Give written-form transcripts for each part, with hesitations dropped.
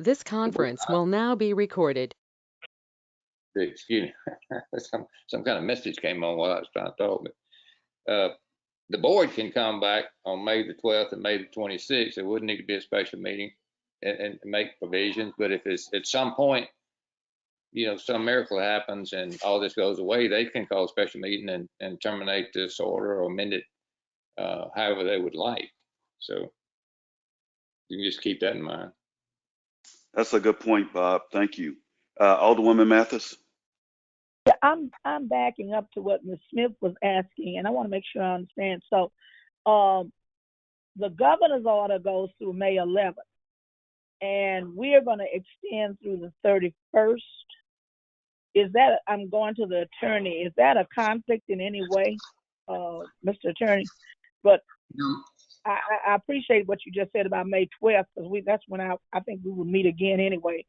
This The board, conference will now be recorded. excuse me, some kind of message came on while I was trying to talk. But the board can come back on May the 12th and May the 26th. It wouldn't need to be a special meeting and make provisions. But if it's at some point, some miracle happens and all this goes away, they can call a special meeting and terminate this order or amend it however they would like. So you can just keep that in mind. That's a good point, Bob. Thank you. Alderwoman Mathis. Yeah, I'm backing up to what Ms. Smith was asking, and I want to make sure I understand. So, the governor's order goes through May 11th, and we're going to extend through the 31st. Is that, I'm going to the attorney, is that a conflict in any way, Mr. Attorney? But I appreciate what you just said about May 12th, because that's when I think we will meet again anyway.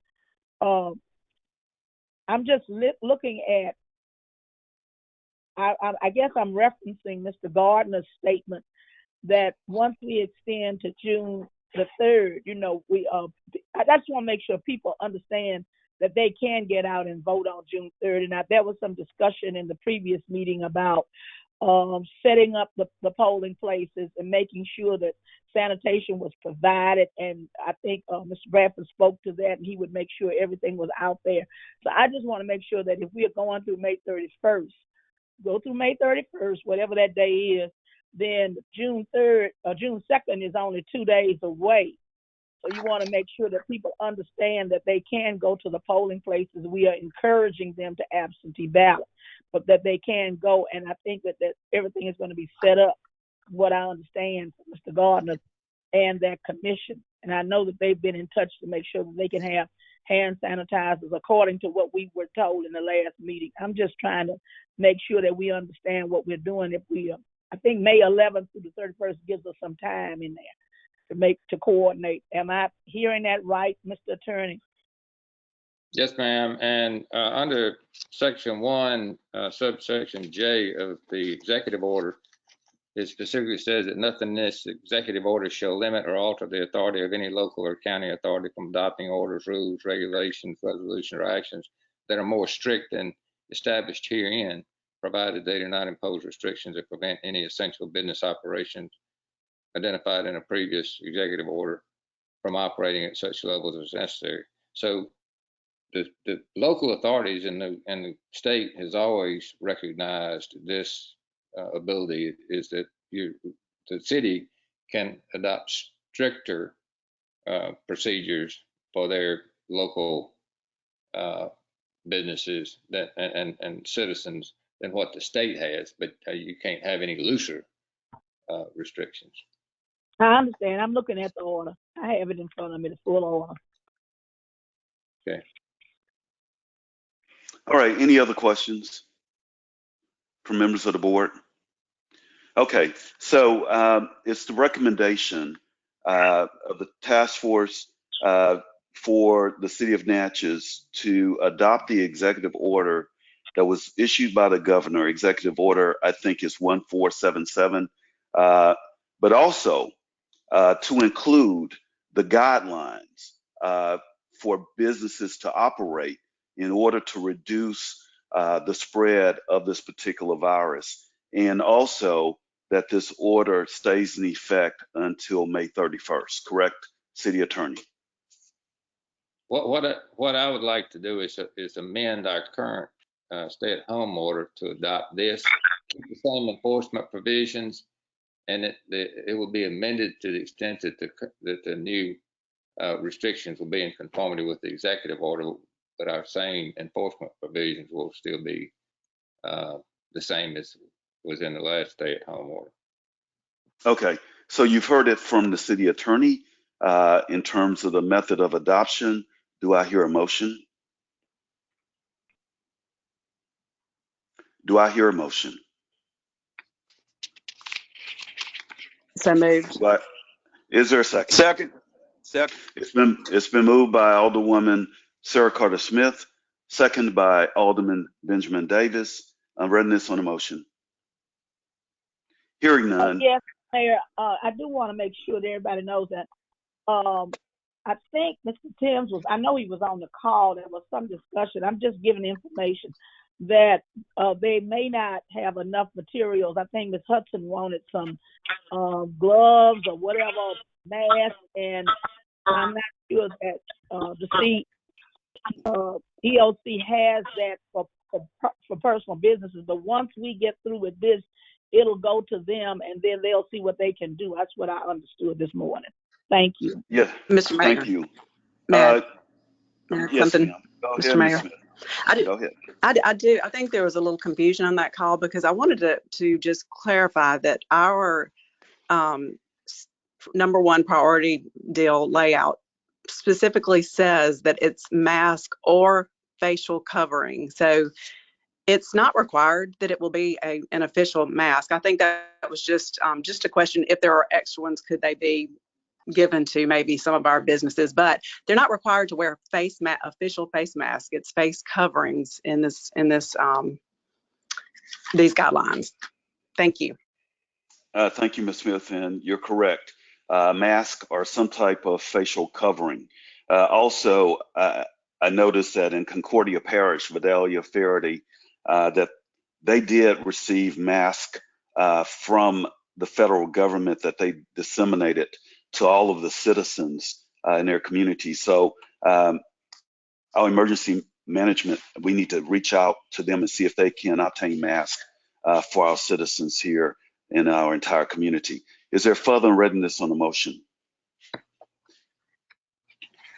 I'm just looking at, I guess I'm referencing Mr. Gardner's statement that once we extend to June the 3rd, I just want to make sure people understand that they can get out and vote on June 3rd. And there was some discussion in the previous meeting about setting up the polling places and making sure that sanitation was provided. And I think Mr. Bradford spoke to that, and he would make sure everything was out there. So I just want to make sure that if we are going through May 31st, go through May 31st, whatever that day is, then June 3rd or June 2nd is only 2 days away. So you want to make sure that people understand that they can go to the polling places. We are encouraging them to absentee ballot, but that they can go. And I think that everything is going to be set up, what I understand from Mr. Gardner and that commission. And I know that they've been in touch to make sure that they can have hand sanitizers according to what we were told in the last meeting. I'm just trying to make sure that we understand what we're doing. I think May 11th through the 31st gives us some time in there to coordinate. Am I hearing that right, Mr. Attorney? Yes, ma'am. And under Section 1, subsection J of the executive order, it specifically says that nothing in this executive order shall limit or alter the authority of any local or county authority from adopting orders, rules, regulations, resolutions, or actions that are more strict than established herein, provided they do not impose restrictions that prevent any essential business operations identified in a previous executive order from operating at such levels as necessary. So the local authorities in the state has always recognized this ability, is that the city can adopt stricter procedures for their local businesses and citizens than what the state has, but you can't have any looser restrictions. I understand. I'm looking at the order. I have it in front of me, the full order. Okay. All right. Any other questions from members of the board? Okay. So it's the recommendation of the task force for the city of Natchez to adopt the executive order that was issued by the governor. Executive order, I think, is 1477, but also to include the guidelines for businesses to operate in order to reduce the spread of this particular virus, and also that this order stays in effect until May 31st, correct, City Attorney? What I would like to do is amend our current stay-at-home order to adopt this, keep the same enforcement provisions, and it will be amended to the extent that the new restrictions will be in conformity with the executive order, but our same enforcement provisions will still be the same as was in the last stay-at-home order. Okay, so you've heard it from the city attorney in terms of the method of adoption. Do I hear a motion? Do I hear a motion? So moved. Is there a second? Second. It's been moved by Alderwoman Sarah Carter Smith, seconded by Alderman Benjamin Davis. Readiness on the motion. Hearing none. Yes, Mayor. I do want to make sure that everybody knows that I think Mr. Timms was, I know he was on the call. There was some discussion. I'm just giving information that they may not have enough materials. I think Ms. Hudson wanted some gloves or whatever, masks, and I'm not sure that the EOC has that for personal businesses. But once we get through with this, it'll go to them, and then they'll see what they can do. That's what I understood this morning. Thank you. Yeah, Mr. Mayor, thank you. may I Uh, add yes, something? ma'am. Go Mr. ahead, Ms. Mayor. Smith. I do, Go ahead. I think there was a little confusion on that call because I wanted to just clarify that our number one priority deal layout specifically says that it's mask or facial covering. So it's not required that it will be an official mask. I think that was just a question. If there are extra ones, could they be given to maybe some of our businesses? But they're not required to wear official face mask. It's face coverings in these guidelines. Thank you. Thank you, Ms. Smith, and you're correct. Mask or some type of facial covering. Also, I noticed that in Concordia Parish, Vidalia, Faraday, that they did receive masks from the federal government that they disseminated to all of the citizens in their community. So our emergency management, we need to reach out to them and see if they can obtain masks for our citizens here in our entire community. Is there further readiness on the motion?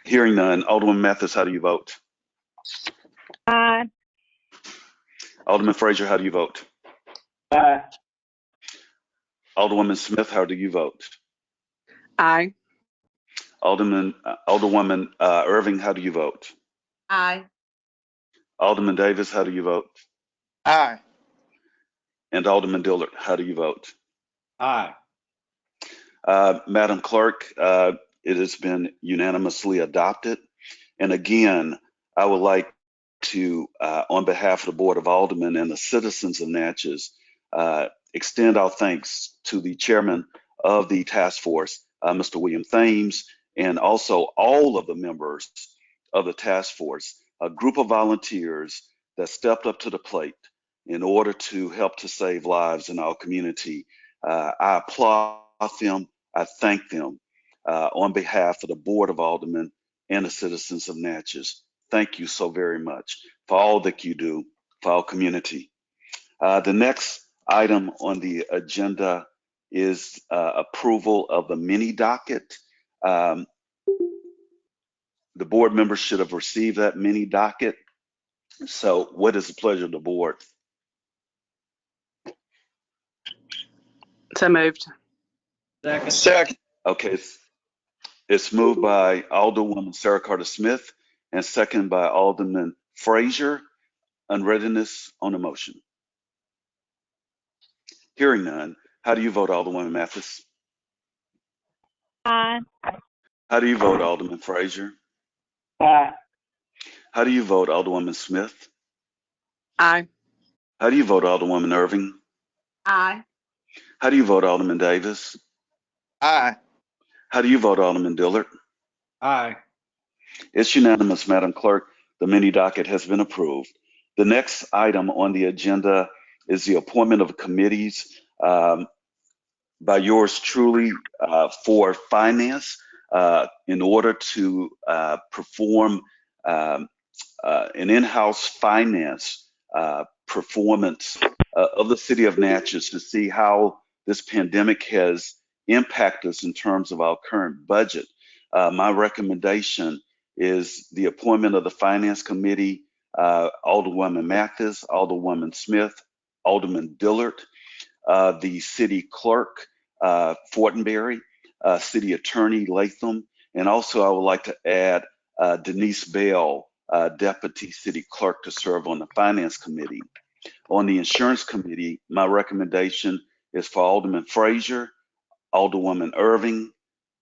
Hearing none. Alderman Mathis, how do you vote? Aye. Alderman Frazier, how do you vote? Aye. Alderwoman Smith, how do you vote? Aye. Alderwoman Irving, how do you vote? Aye. Alderman Davis, how do you vote? Aye. And Alderman Dillard, how do you vote? Aye. Madam Clerk, it has been unanimously adopted. And again, I would like to, on behalf of the Board of Aldermen and the citizens of Natchez, extend our thanks to the chairman of the task force, Mr. William Thames, and also all of the members of the task force, a group of volunteers that stepped up to the plate in order to help to save lives in our community. I applaud them. I thank them on behalf of the Board of Aldermen and the citizens of Natchez. Thank you so very much for all that you do for our community. The next item on the agenda is approval of the mini docket. The board members should have received that mini docket. So what is the pleasure of the board? So moved. Second. Okay, it's moved by Alderwoman Sarah Carter Smith and second by Alderman Frazier. Unreadiness on the motion. Hearing none. How do you vote, Alderwoman Mathis? Aye. How do you vote, Alderman Frazier? Aye. How do you vote, Alderwoman Smith? Aye. How do you vote, Alderwoman Irving? Aye. How do you vote, Alderman Davis? Aye. How do you vote, Alderman Dillard? Aye. It's unanimous, Madam Clerk. The mini docket has been approved. The next item on the agenda is the appointment of committees by yours truly for finance in order to perform an in-house finance performance of the city of Natchez to see how this pandemic has impacted us in terms of our current budget. My recommendation is the appointment of the Finance Committee, Alderwoman Mathis, Alderwoman Smith, Alderman Dillard, the City Clerk, Fortenberry, City Attorney Latham, and also I would like to add Denise Bell, Deputy City Clerk, to serve on the Finance Committee. On the Insurance Committee, my recommendation is for Alderman Frazier, Alderwoman Irving,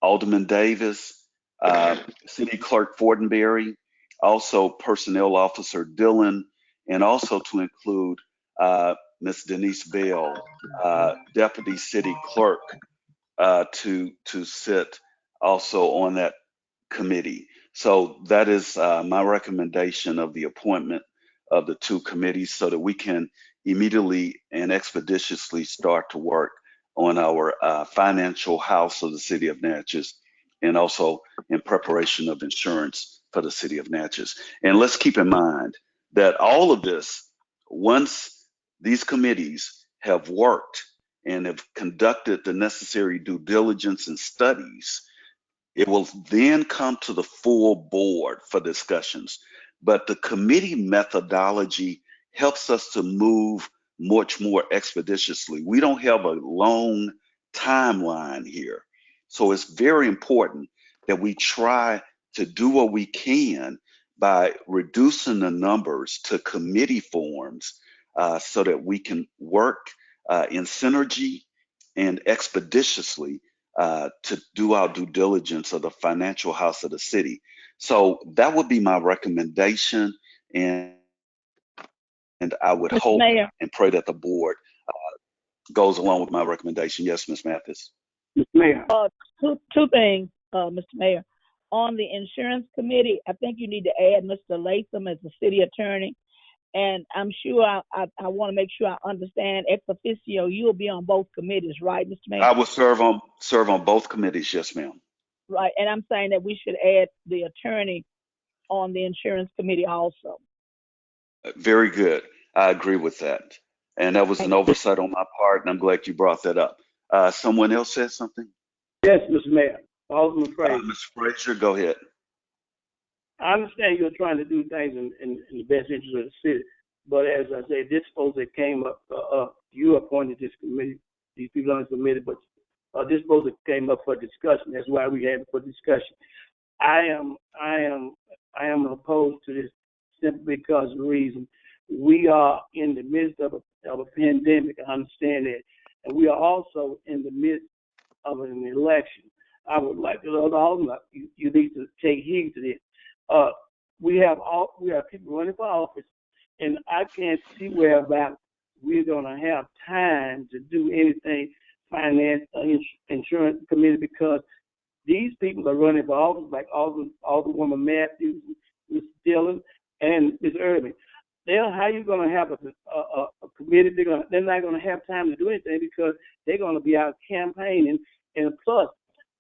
Alderman Davis, City Clerk Fortenberry, also Personnel Officer Dillon, and also to include Ms. Denise Bell, Deputy City Clerk, to sit also on that committee. So that is my recommendation of the appointment of the two committees so that we can immediately and expeditiously start to work on our financial house of the city of Natchez, and also in preparation of insurance for the city of Natchez. And let's keep in mind that all of this, once these committees have worked and have conducted the necessary due diligence and studies, it will then come to the full board for discussions. But the committee methodology helps us to move much more expeditiously. We don't have a long timeline here. So it's very important that we try to do what we can by reducing the numbers to committee forms so that we can work in synergy and expeditiously to do our due diligence of the financial house of the city. So that would be my recommendation, and I would Mr. hope Mayor, and pray that the board goes along with my recommendation. Yes, Ms. Mathis. Mr. Mayor. two things, Mr. Mayor. On the insurance committee, I think you need to add Mr. Latham as the city attorney. And I'm sure I want to make sure I understand ex officio, you'll be on both committees, right, Mr. Mayor? I will serve on both committees. Yes, ma'am. Right, and I'm saying that we should add the attorney on the insurance committee also. Very good. I agree with that. And that was an oversight on my part, and I'm glad you brought that up. Someone else said something? Yes, Mr. Mayor. Alderman Frazier. Ms. Frazier, go ahead. I understand you're trying to do things in the best interest of the city, but as I say, this supposed that came up, you appointed this committee, these people on this committee, but this supposed that came up for discussion. That's why we had it for discussion. I am opposed to this simply because of the reason we are in the midst of a pandemic. I understand that, and we are also in the midst of an election. I would like to, you need to take heed to this. We have people running for office, and I can't see whereby we're going to have time to do anything finance insurance committee, because these people are running for office, like Alderwoman Matthews, Mr. Dillon, and Ms. Irving. How you going to have a committee? They're not going to have time to do anything because they're going to be out campaigning, and plus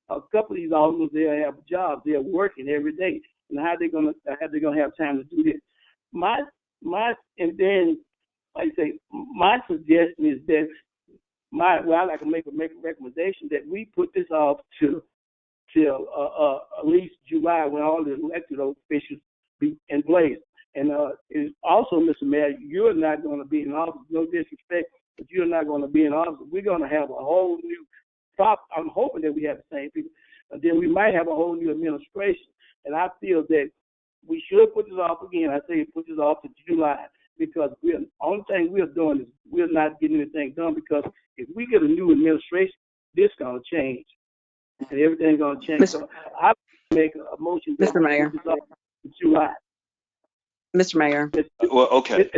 a couple of these aldermen, they'll have jobs, they're working every day. And how they gonna have time to do this? And then like I say, my suggestion is that I'd like to make a recommendation that we put this off till at least July, when all the elected officials be in place. And also, Mr. Mayor, you're not going to be in office. No disrespect, but you're not going to be in office. We're going to have a whole new crop. I'm hoping that we have the same people, and then we might have a whole new administration. And I feel that we should put this off again. I say put this off to July, because the only thing we're doing is we're not getting anything done, because if we get a new administration, this is going to change. And everything's going to change. So I make a motion that Mr. Mayor. we put this off to July. Mr. Mayor. Well, okay.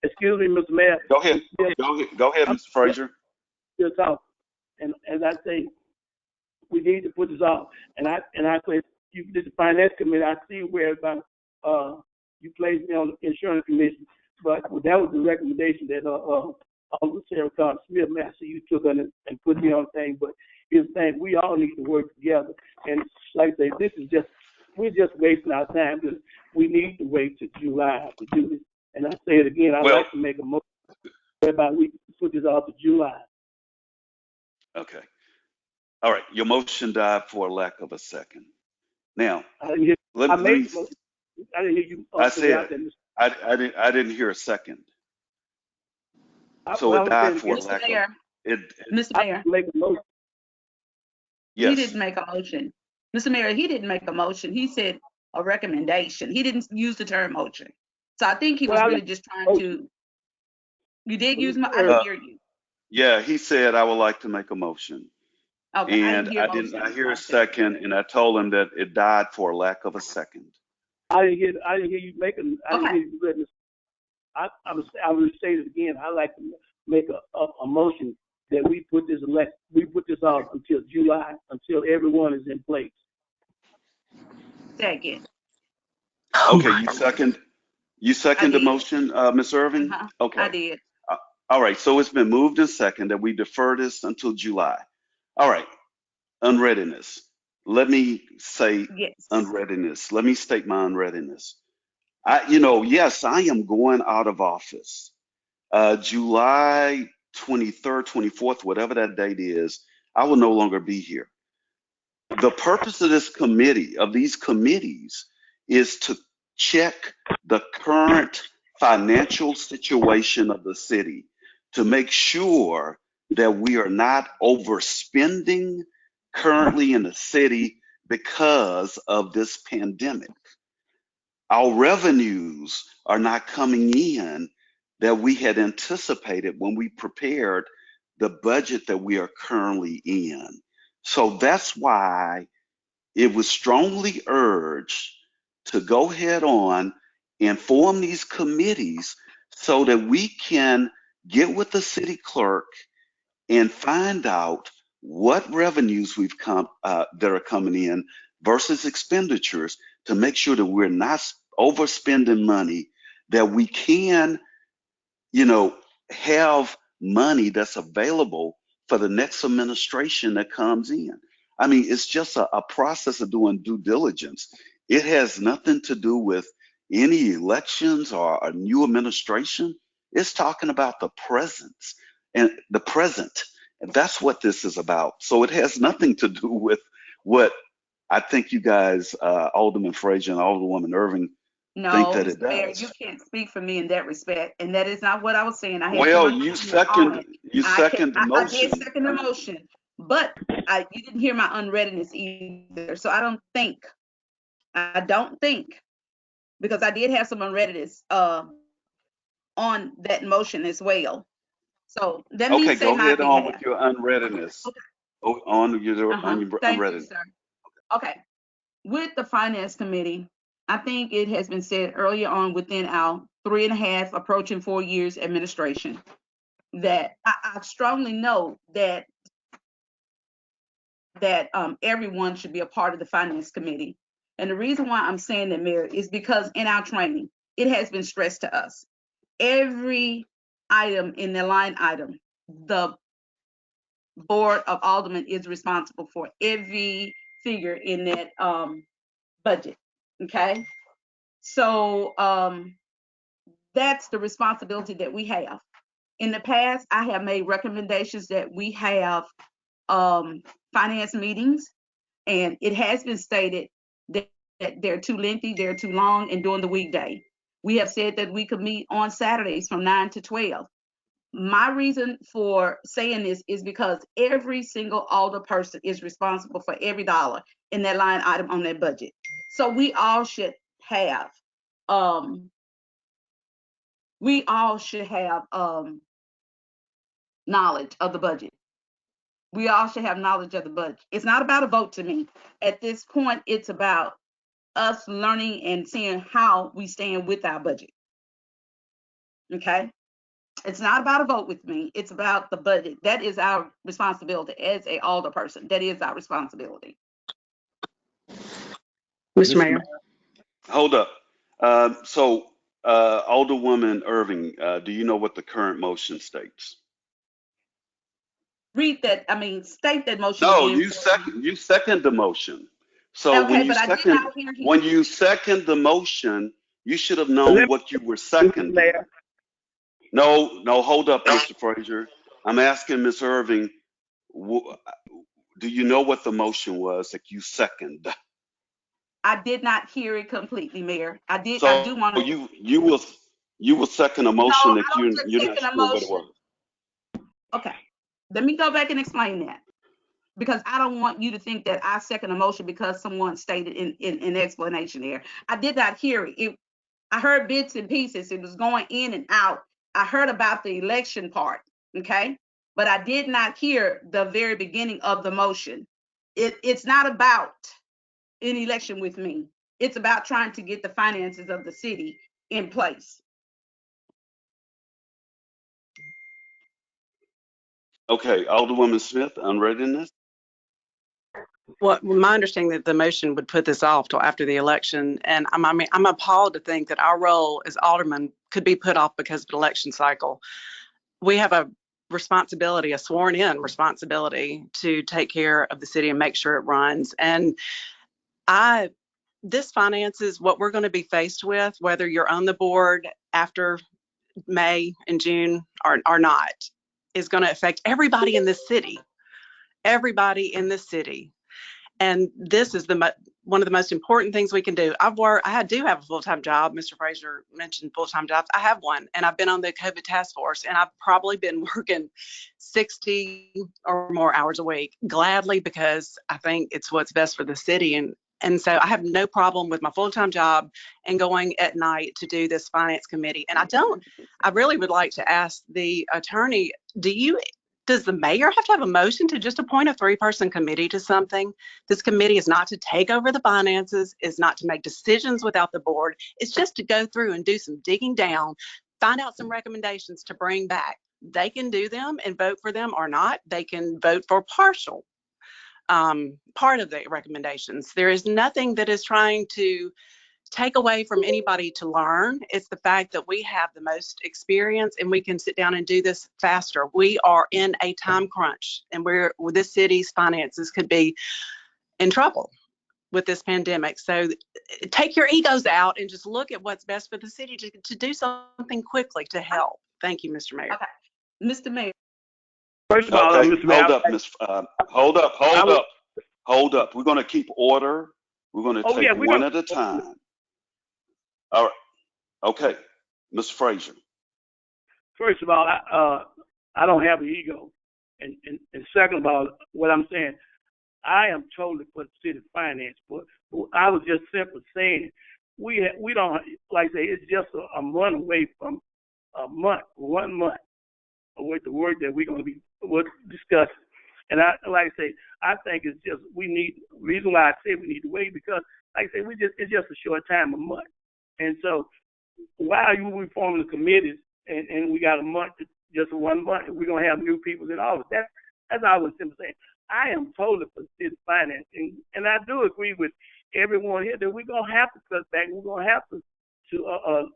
Excuse me, Mr. Mayor. Go ahead. Go ahead, Mr. Frazier. Still talking. And as I say, we need to put this off. And I say, you did the finance committee. I see where you placed me on the insurance commission, but that was the recommendation that Sarah Carter Smith, Master, you took on it and put me on the thing. But here's the thing: we all need to work together. And like I say, we're just wasting our time. We need to wait till July to do this. And I say it again, I'd like to make a motion whereby we put this off to July. Okay. All right. Your motion died for lack of a second. Now, I didn't hear you. I said I didn't hear a second. So it died for lack of it. Mr. Mayor, Make a motion. Yes. he didn't make a motion. Mr. Mayor, he didn't make a motion. He said a recommendation. He didn't use the term motion. So I think he was really just trying to. You did use my. I didn't hear you. Yeah, he said I would like to make a motion. Okay, And I didn't hear a second, and I told him that it died for lack of a second. I didn't hear you making. I didn't hear you letting. I will say it again. I like to make a motion that we put this off until July, until everyone is in place. Second. Okay, you second the did. motion, Ms. Irving? I Okay. did. All right, so it's been moved and second that we defer this until July. All right, unreadiness. Let me say Yes. unreadiness. Let me state my unreadiness. Yes, I am going out of office. July 23rd, 24th, whatever that date is, I will no longer be here. The purpose of this committee, of these committees, is to check the current financial situation of the city to make sure that we are not overspending currently in the city because of this pandemic. Our revenues are not coming in that we had anticipated when we prepared the budget that we are currently in. So that's why it was strongly urged to go head on and form these committees so that we can get with the city clerk and find out what revenues we've come that are coming in versus expenditures to make sure that we're not overspending money, that we can, have money that's available for the next administration that comes in. I mean, it's just a process of doing due diligence. It has nothing to do with any elections or a new administration. It's talking about the presence and the present. And that's what this is about. So it has nothing to do with what I think you guys, Alderman Frazier and Alderwoman Irving, think No, that it Mr. Mayor, does. you can't speak for me in that respect, and that is not what I was saying. I had Well, someone you on second it. you second the I did motion. second the motion, but you didn't hear my unreadiness either. So I don't think, because I did have some unreadiness on that motion as well. So let me Okay, say go my ahead on with behalf. your unreadiness. On your Thank you, unreadiness. sir. Okay. With the Finance Committee, I think it has been said earlier on within our 3.5, approaching 4 years administration, that I strongly know that everyone should be a part of the Finance Committee. And the reason why I'm saying that, Mayor, is because in our training, it has been stressed to us. Every item in the line item, the Board of Aldermen is responsible for every figure in that budget, okay? So that's the responsibility that we have. In the past, I have made recommendations that we have finance meetings, and it has been stated that they're too lengthy, they're too long, and during the weekday. We have said that we could meet on Saturdays from 9 to 12. My reason for saying this is because every single alder person is responsible for every dollar in that line item on that budget. So we all should have knowledge of the budget. We all should have knowledge of the budget. It's not about a vote to me. At this point, it's about us learning and seeing how we stand with our budget. Okay? It's not about a vote with me. It's about the budget. That is our responsibility as a alder person. That is our responsibility. Mr. Mayor. Hold up. Alderwoman Irving, do you know what the current motion states? State that motion No, again. you second the motion. So Okay, but I did not hear him. when you second the motion, you should have known what you were seconding. Mayor. No, hold up, Mr. Frazier. I'm asking Ms. Irving, do you know what the motion was that you second? I did not hear it completely, Mayor. I do want to. You will second a motion that I don't you're just not second a sure what it motion. was. Okay, let me go back and explain that, because I don't want you to think that I second a motion because someone stated in explanation there. I did not hear it. I heard bits and pieces. It was going in and out. I heard about the election part, okay? But I did not hear the very beginning of the motion. It's not about an election with me. It's about trying to get the finances of the city in place. Okay, Alderwoman Smith, unreadiness. Well, my understanding that the motion would put this off till after the election, and I'm appalled to think that our role as aldermen could be put off because of the election cycle. We have a responsibility, a sworn-in responsibility, to take care of the city and make sure it runs. And this finance is what we're going to be faced with, whether you're on the board after May and June or not, is going to affect everybody in this city. Everybody in this city. And this is one of the most important things we can do. I do have a full-time job. Mr. Frazier mentioned full-time jobs. I have one, and I've been on the COVID task force, and I've probably been working 60 or more hours a week, gladly, because I think it's what's best for the city. And so I have no problem with my full-time job and going at night to do this finance committee. And I really would like to ask the attorney, does the mayor have to have a motion to just appoint a 3-person committee to something? This committee is not to take over the finances, is not to make decisions without the board. It's just to go through and do some digging down, find out some recommendations to bring back. They can do them and vote for them or not. They can vote for partial part of the recommendations. There is nothing that is trying to take away from anybody to learn. It's the fact that we have the most experience and we can sit down and do this faster. We are in a time crunch, and this city's finances could be in trouble with this pandemic. So take your egos out and just look at what's best for the city to do something quickly to help. Thank you, Mr. Mayor. Okay. Mr. Mayor. First of all, Okay, Mr. Mayor, hold up. We're going to keep order. We're going to take one at a time. All right. Okay, Mr. Frazier. First of all, I don't have an ego, and second of all, what I'm saying, I am totally for the city finance, but I was just simply saying we don't, like I say, it's just a month away from 1 month with the work that we're going to be discussing. And like I say, I think it's just reason why I say we need to wait, because like I say, it's just a short time, a month. And so while we forming the committees and we got a month, just 1 month, we're going to have new people in office. That's all I was simply saying. I am totally for city finance. And I do agree with everyone here that we're going to have to cut back. We're going to have to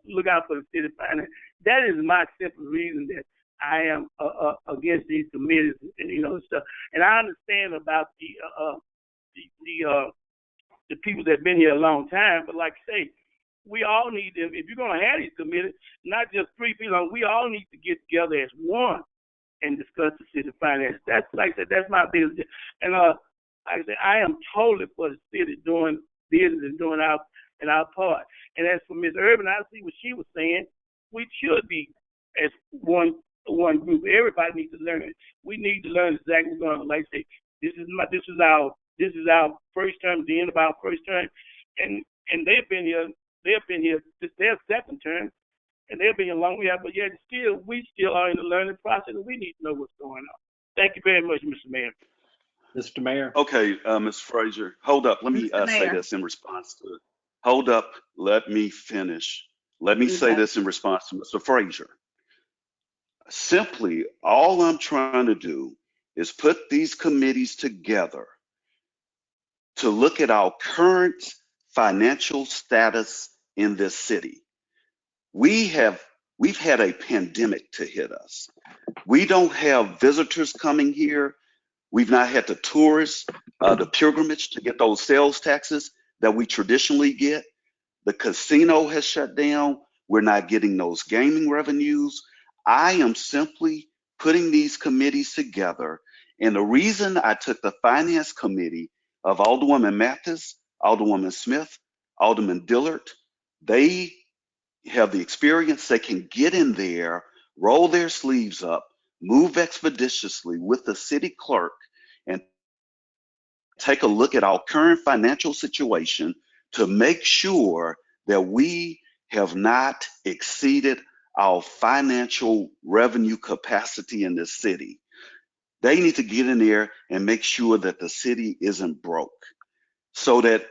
look out for the city finance. That is my simple reason that I am against these committees and stuff. And I understand about the people that have been here a long time, but like I say, we all need them. If you're going to have these committees, not just 3 people, we all need to get together as one and discuss the city finance. That's like I said, that's my business. And like I said, I am totally for the city doing business and doing our part. And as for Ms. Urban, I see what she was saying. We should be as one group. Everybody needs to learn it. We need to learn exactly what's going on. Like I say, this is our first term, the end of our first term, and they've been here. This their second term, and they've been here long. But yet we still are in the learning process, and we need to know what's going on. Thank you very much, Mr. Mayor. Mr. Mayor. Okay, Mr. Frazier, hold up. Let me say this in response to it. Hold up. Let me finish. Let me say this in response to Mr. Frazier. Simply, all I'm trying to do is put these committees together to look at our current financial status in this city. We've had a pandemic to hit us. We don't have visitors coming here. We've not had the tourists, the pilgrimage to get those sales taxes that we traditionally get. The casino has shut down. We're not getting those gaming revenues. I am simply putting these committees together. And the reason I took the finance committee of Alderwoman Mathis, Alderwoman Smith, Alderman Dillard, they have the experience. They can get in there, roll their sleeves up, move expeditiously with the city clerk, and take a look at our current financial situation to make sure that we have not exceeded our financial revenue capacity in this city. They need to get in there and make sure that the city isn't broke, so that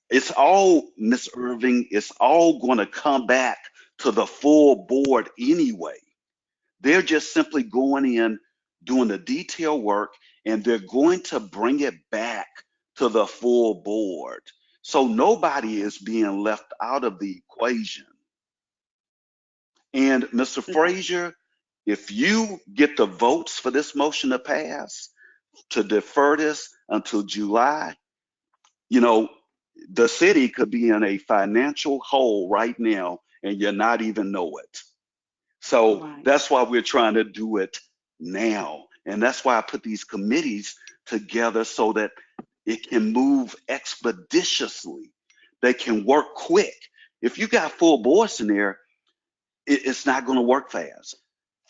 it's all, Ms. Irving, it's all going to come back to the full board anyway. They're just simply going in, doing the detail work, and they're going to bring it back to the full board. So nobody is being left out of the equation. And Mr. Frazier, if you get the votes for this motion to pass, to defer this until July, you know, the city could be in a financial hole right now and you not even know it. So Right. that's why we're trying to do it now. And that's why I put these committees together so that it can move expeditiously. They can work quick. If you got full boards in there, it's not going to work fast.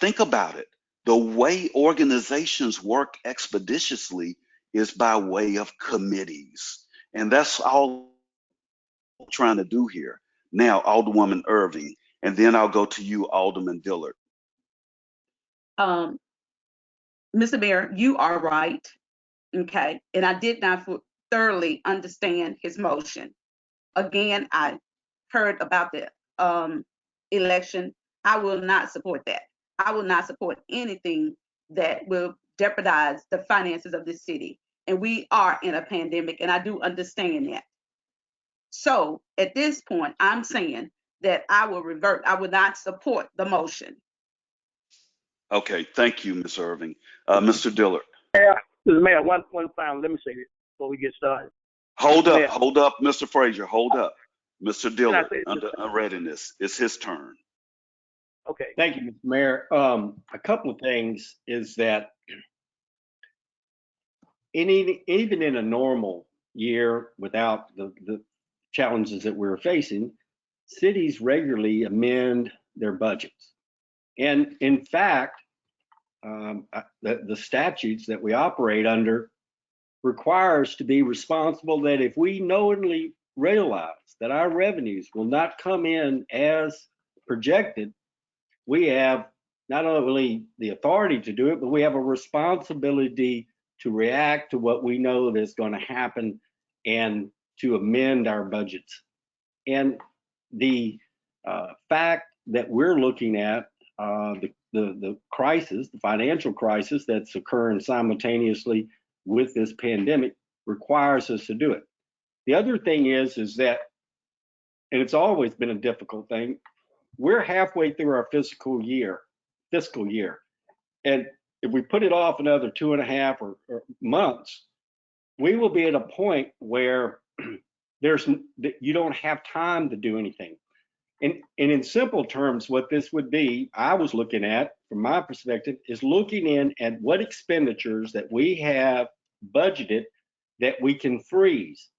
Think about it. The way organizations work expeditiously is by way of committees. And that's all I'm trying to do here. Now, Alderwoman Irving, and then I'll go to you, Alderman Dillard. Mr. Mayor, you are right. Okay. And I did not thoroughly understand his motion. Again, I heard about the election. I will not support that. I will not support anything that will jeopardize the finances of this city. And we are in a pandemic, and I do understand that. So at this point, I'm saying that I will revert. I will not support the motion. Okay, thank you, Ms. Irving. Mr. Dillard. Mr. Mayor, one final, let me say this before we get started. Hold Mayor. up, Mr. Frazier, hold up. Mr. Dillard, say this? under readiness, it's his turn. Okay. Thank you, Mr. Mayor. A couple of things is that even in a normal year without the challenges that we're facing, cities regularly amend their budgets. And in fact, the statutes that we operate under require us to be responsible that if we knowingly realize that our revenues will not come in as projected, we have not only the authority to do it, but we have a responsibility to react to what we know that's going to happen and to amend our budgets. And the fact that we're looking at the crisis, the financial crisis that's occurring simultaneously with this pandemic requires us to do it. The other thing is that, and it's always been a difficult thing, we're halfway through our fiscal year. And if we put it off another 2.5 or months, we will be at a point where you don't have time to do anything. And in simple terms, what this would be, I was looking at, from my perspective, is looking in at what expenditures that we have budgeted that we can freeze.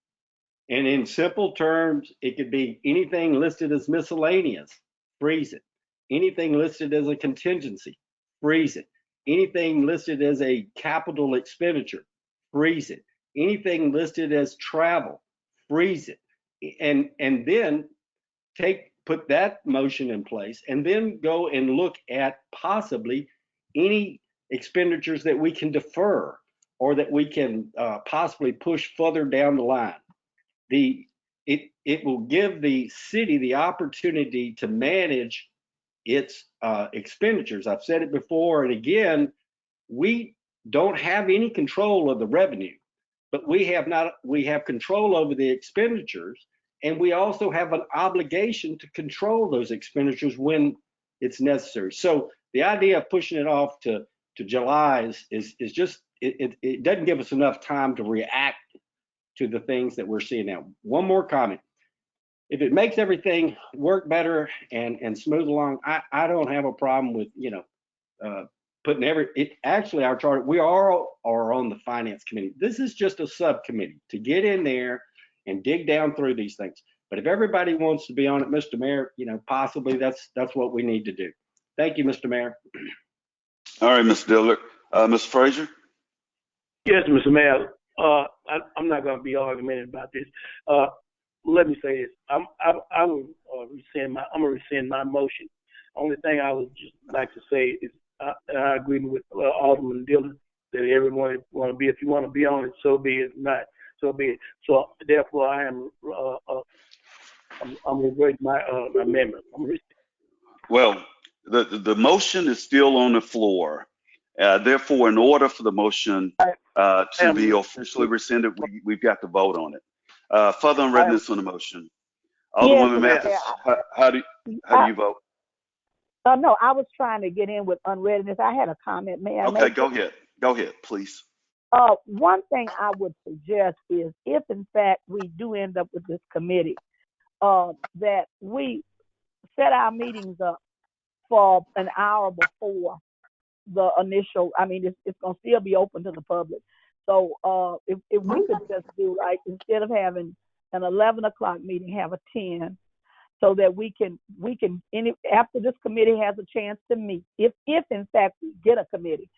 And in simple terms, it could be anything listed as miscellaneous, freeze it. Anything listed as a contingency, freeze it. Anything listed as a capital expenditure, freeze it. Anything listed as travel, freeze it. And then put that motion in place, and then go and look at possibly any expenditures that we can defer or that we can possibly push further down the line. It will give the city the opportunity to manage its expenditures. I've said it before, and again, we don't have any control of the revenue, but we have control over the expenditures. And we also have an obligation to control those expenditures when it's necessary. So the idea of pushing it off to July is just, it doesn't give us enough time to react to the things that we're seeing now. One more comment. If it makes everything work better and smooth along, I don't have a problem with, putting actually our charter, we are on the finance committee. This is just a subcommittee to get in there and dig down through these things. But if everybody wants to be on it, Mr. Mayor, possibly that's what we need to do. Thank you, Mr. Mayor. All right, Mr. Dillard. Mr. Frazier? Yes, Mr. Mayor. I'm not going to be argumentative about this. Let me say this. I'm gonna rescind my motion. Only thing I would just like to say is I agree with Alderman Dillard that everyone want to be. If you want to be on it, so be it. If not, so be it. So therefore, I'm reverting my amendment. Well, the motion is still on the floor, Therefore, in order for the motion to be officially rescinded, we've got to vote on it. Further on readiness on the motion. Alderwoman Yes, Mathis, how do you vote? No, I was trying to get in with unreadiness. I had a comment. May I Okay, make go ahead. Go ahead, please. One thing I would suggest is if in fact we do end up with this committee, that we set our meetings up for an hour before the initial, I mean, it's going to still be open to the public. So if we could just do, like, instead of having an 11 o'clock meeting, have a 10, so that we can after this committee has a chance to meet, if in fact we get a committee,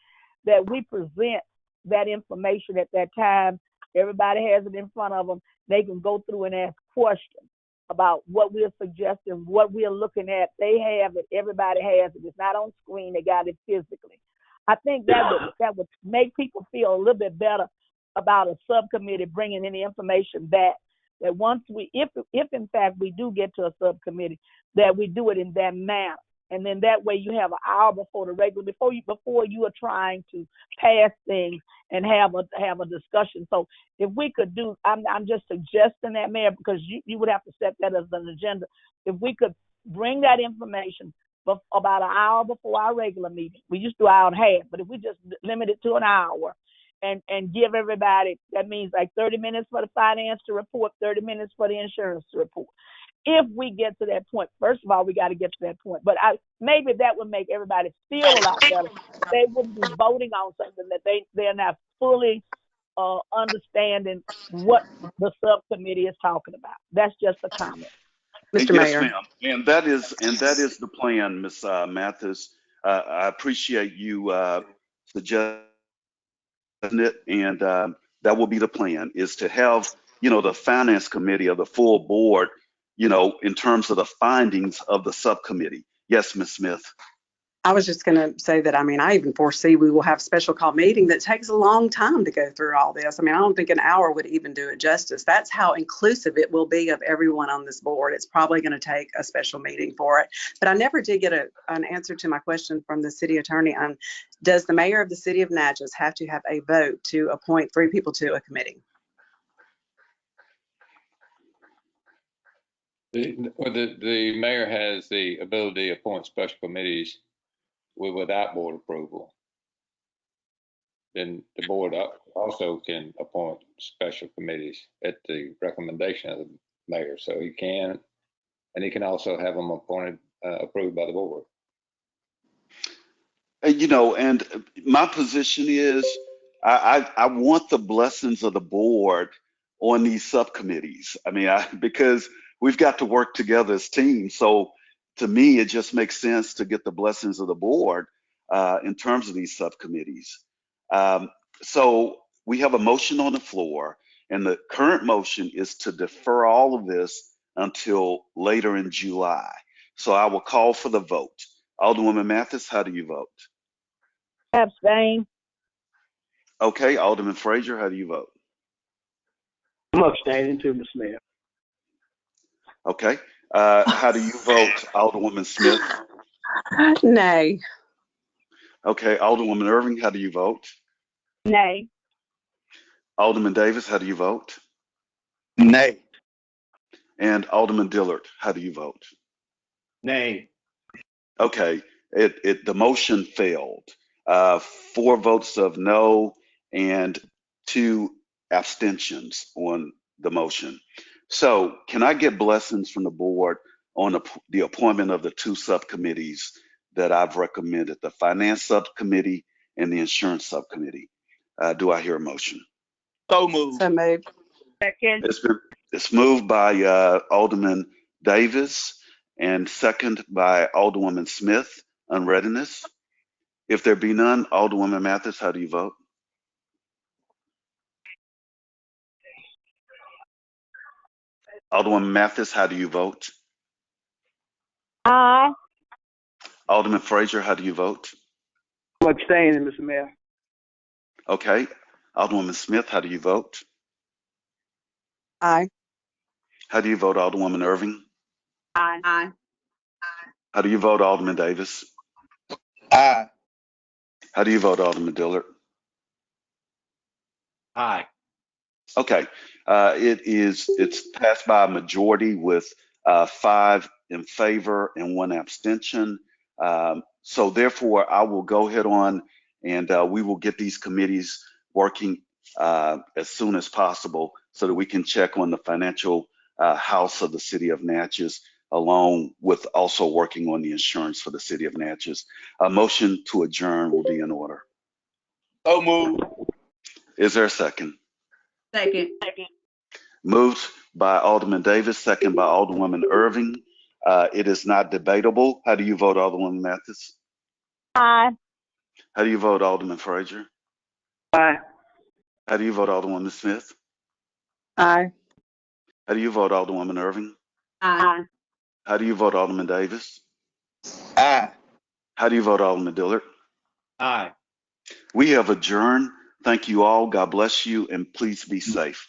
that we present that information at that time. Everybody has it in front of them. They can go through and ask questions about what we're suggesting, what we're looking at. They have it. Everybody has it. It's not on screen. They got it physically. I think that would make people feel a little bit better about a subcommittee bringing any information back. That once if in fact we do get to a subcommittee, that we do it in that manner. And then that way you have an hour before the regular, before you are trying to pass things and have a discussion. So if we could do, I'm just suggesting that, Mayor, because you would have to set that as an agenda. If we could bring that information about an hour before our regular meeting, we used to do an hour and a half, but if we just limit it to an hour and give everybody, that means like 30 minutes for the finance to report, 30 minutes for the insurance to report. If we get to that point, first of all, we got to get to that point. But maybe that would make everybody feel a lot better. They wouldn't be voting on something that they're not fully understanding what the subcommittee is talking about. That's just a comment. Mr. Yes, Mayor. ma'am. And that is the plan, Ms. Mathis. I appreciate you suggesting it, and that will be the plan, is to have, the finance committee of the full board, in terms of the findings of the subcommittee. Yes, Ms. Smith. I was just going to say that, I even foresee we will have a special call meeting that takes a long time to go through all this. I don't think an hour would even do it justice. That's how inclusive it will be of everyone on this board. It's probably going to take a special meeting for it. But I never did get an answer to my question from the city attorney on, does the mayor of the city of Natchez have to have a vote to appoint 3 people to a committee? The mayor has the ability to appoint special committees without board approval. Then the board also can appoint special committees at the recommendation of the mayor. So he can, and he can also have them appointed, approved by the board. And my position is I want the blessings of the board on these subcommittees. Because we've got to work together as teams. So to me, it just makes sense to get the blessings of the board in terms of these subcommittees. So we have a motion on the floor, and the current motion is to defer all of this until later in July. So I will call for the vote. Alderwoman Mathis, how do you vote? Abstain. Okay, Alderman Frazier, how do you vote? I'm abstaining too, Mr. Mayor. Okay, how do you vote, Alderwoman Smith? Nay. Okay, Alderwoman Irving, how do you vote? Nay. Alderman Davis, how do you vote? Nay. And Alderman Dillard, how do you vote? Nay. Okay, the motion failed. 4 votes of no and 2 abstentions on the motion. So can I get blessings from the board on the appointment of the 2 subcommittees that I've recommended, the finance subcommittee and the insurance subcommittee? Do I hear a motion? So moved. So moved. Second. It's moved by Alderman Davis and second by Alderwoman Smith on readiness. If there be none, Alderwoman Mathis, how do you vote? Alderwoman Mathis, how do you vote? Aye. Alderman Frazier, how do you vote? I'm abstaining, Mr. Mayor. Okay. Alderwoman Smith, how do you vote? Aye. How do you vote, Alderwoman Irving? Aye. Aye. How do you vote, Alderman Davis? Aye. How do you vote, Alderman Dillard? Aye. Okay, it's passed by a majority with 5 in favor and 1 abstention. So therefore, I will go ahead on and we will get these committees working as soon as possible so that we can check on the financial house of the city of Natchez, along with also working on the insurance for the city of Natchez. A motion to adjourn will be in order. So move. Is there a second? Second. Moved by Alderman Davis, second by Alderwoman Irving. It is not debatable. How do you vote, Alderwoman Mathis? Aye. How do you vote, Alderman Frazier? Aye. How do you vote, Alderwoman Smith? Aye. How do you vote, Alderwoman Irving? Aye. How do you vote, Alderman Davis? Aye. How do you vote, Alderman Dillard? Aye. We have adjourned. Thank you all. God bless you, and please be safe.